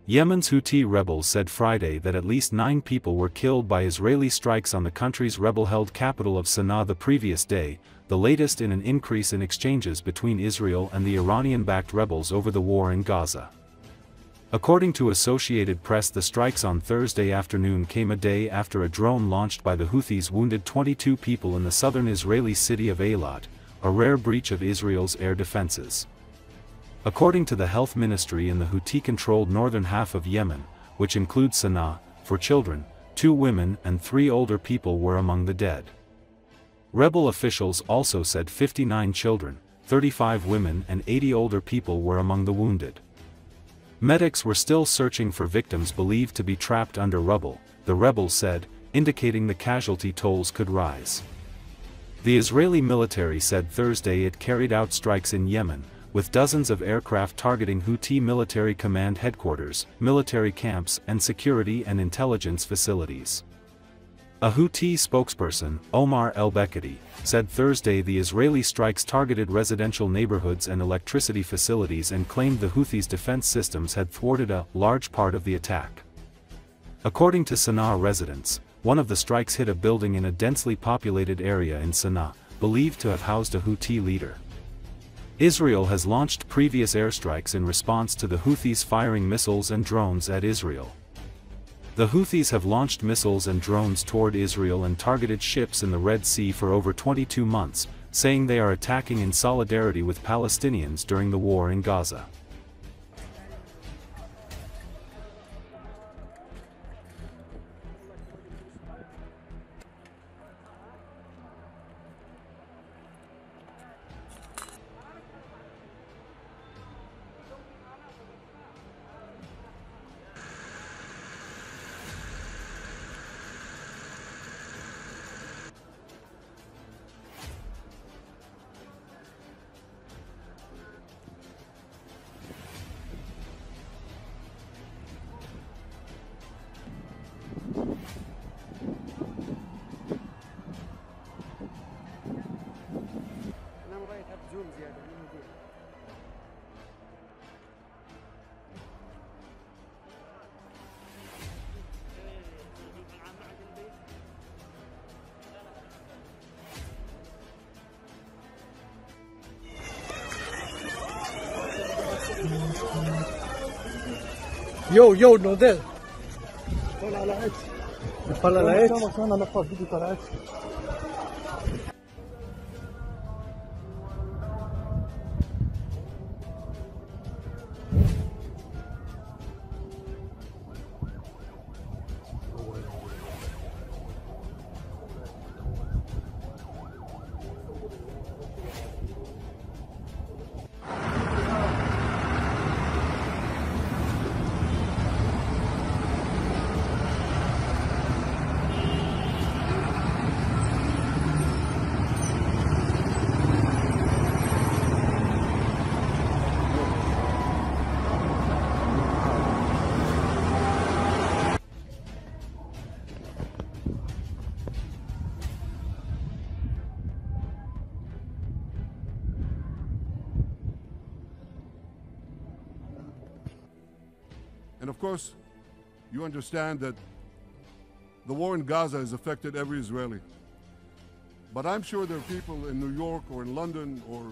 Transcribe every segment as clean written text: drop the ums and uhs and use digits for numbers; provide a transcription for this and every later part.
Yemen's Houthi rebels said Friday that at least 9 people were killed by Israeli strikes on the country's rebel-held capital of Sanaa the previous day, the latest in an increase in exchanges between Israel and the Iranian-backed rebels over the war in Gaza. According to Associated Press, the strikes on Thursday afternoon came a day after a drone launched by the Houthis wounded 22 people in the southern Israeli city of Eilat, a rare breach of Israel's air defenses. According to the health ministry in the Houthi-controlled northern half of Yemen, which includes Sanaa, for children, 2 women and 3 older people were among the dead. Rebel officials also said 59 children, 35 women and 80 older people were among the wounded. Medics were still searching for victims believed to be trapped under rubble, the rebels said, indicating the casualty tolls could rise. The Israeli military said Thursday it carried out strikes in Yemen, with dozens of aircraft targeting Houthi military command headquarters, military camps and security and intelligence facilities. A Houthi spokesperson, Omar el-Bekadi, said Thursday the Israeli strikes targeted residential neighborhoods and electricity facilities and claimed the Houthis' defense systems had thwarted a large part of the attack. According to Sanaa residents, one of the strikes hit a building in a densely populated area in Sanaa, believed to have housed a Houthi leader. Israel has launched previous airstrikes in response to the Houthis firing missiles and drones at Israel. The Houthis have launched missiles and drones toward Israel and targeted ships in the Red Sea for over 22 months, saying they are attacking in solidarity with Palestinians during the war in Gaza. Yo, no there. طلع العيش. And of course, you understand that the war in Gaza has affected every Israeli. But I'm sure there are people in New York or in London or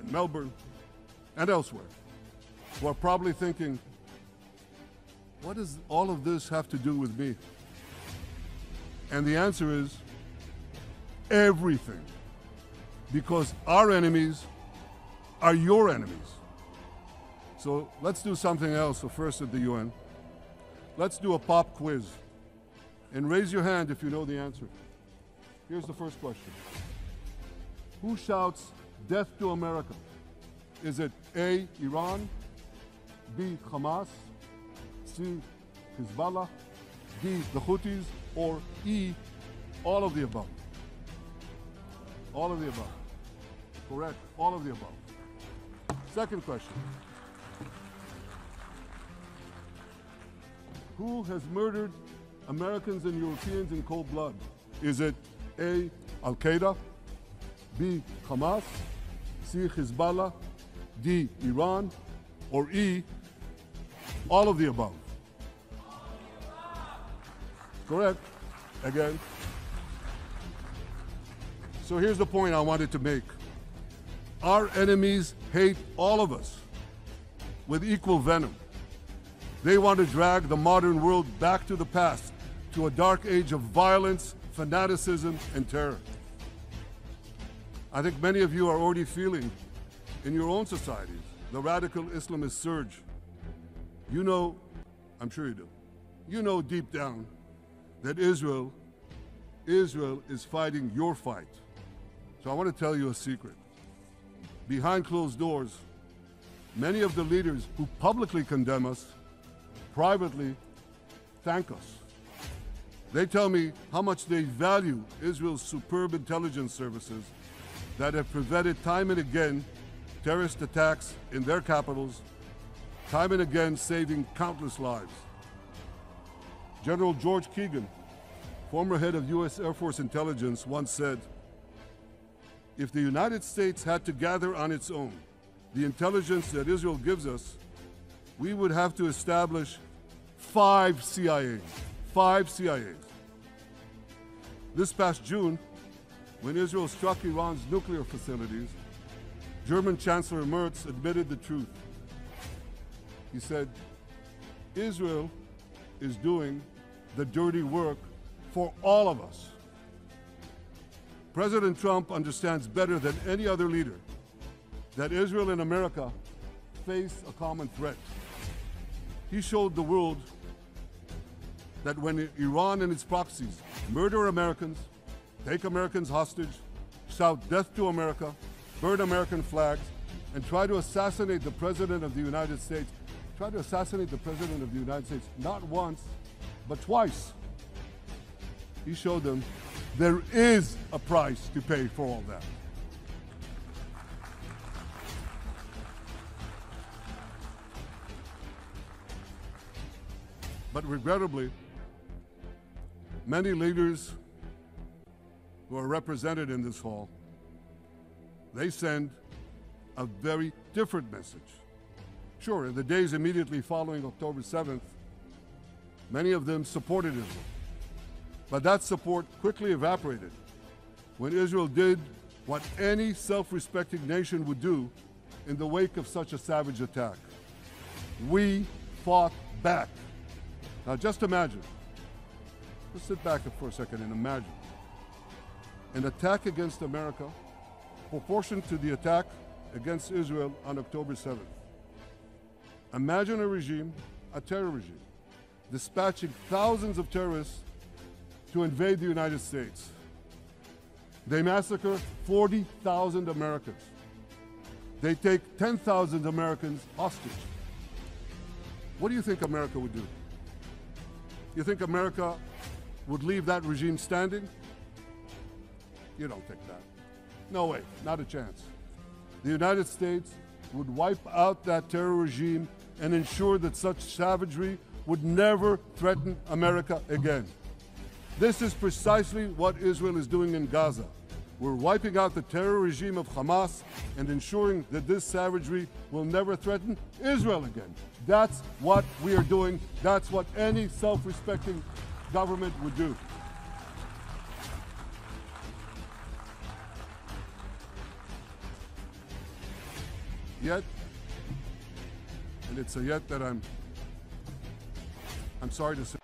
in Melbourne and elsewhere who are probably thinking, what does all of this have to do with me? And the answer is everything. Because our enemies are your enemies. So let's do something else. So first at the UN, let's do a pop quiz. And raise your hand if you know the answer. Here's the first question. Who shouts death to America? Is it A, Iran, B, Hamas, C, Hezbollah, D, the Houthis, or E, all of the above? All of the above. Correct, all of the above. Second question. Who has murdered Americans and Europeans in cold blood? Is it A, Al-Qaeda, B, Hamas, C, Hezbollah, D, Iran, or E, all of the above? Correct. Again. So here's the point I wanted to make. Our enemies hate all of us with equal venom. They want to drag the modern world back to the past, to a dark age of violence, fanaticism, and terror. I think many of you are already feeling in your own societies the radical Islamist surge. You know, I'm sure you do, you know deep down that Israel is fighting your fight. So I want to tell you a secret. Behind closed doors, many of the leaders who publicly condemn us, privately thank us. They tell me how much they value Israel's superb intelligence services that have prevented time and again terrorist attacks in their capitals, time and again saving countless lives. General George Keegan, former head of U.S. Air Force intelligence, once said, "If the United States had to gather on its own the intelligence that Israel gives us, we would have to establish 5 CIAs. 5 CIAs. This past June, when Israel struck Iran's nuclear facilities, German Chancellor Merz admitted the truth. He said, Israel is doing the dirty work for all of us. President Trump understands better than any other leader that Israel and America face a common threat. He showed the world that when Iran and its proxies murder Americans, take Americans hostage, shout death to America, burn American flags, and try to assassinate the President of the United States, not once, but twice. He showed them there is a price to pay for all that. But regrettably, many leaders who are represented in this hall, they send a very different message. Sure, in the days immediately following October 7th, many of them supported Israel. But that support quickly evaporated when Israel did what any self-respecting nation would do in the wake of such a savage attack. We fought back. Now just imagine, let's sit back for a second and imagine an attack against America proportioned to the attack against Israel on October 7th. Imagine a regime, a terror regime, dispatching thousands of terrorists to invade the United States. They massacre 40,000 Americans. They take 10,000 Americans hostage. What do you think America would do? You think America would leave that regime standing? You don't think that. No way, not a chance. The United States would wipe out that terror regime and ensure that such savagery would never threaten America again. This is precisely what Israel is doing in Gaza. We're wiping out the terror regime of Hamas and ensuring that this savagery will never threaten Israel again. That's what we are doing. That's what any self-respecting government would do. Yet, and it's a yet that I'm sorry to say,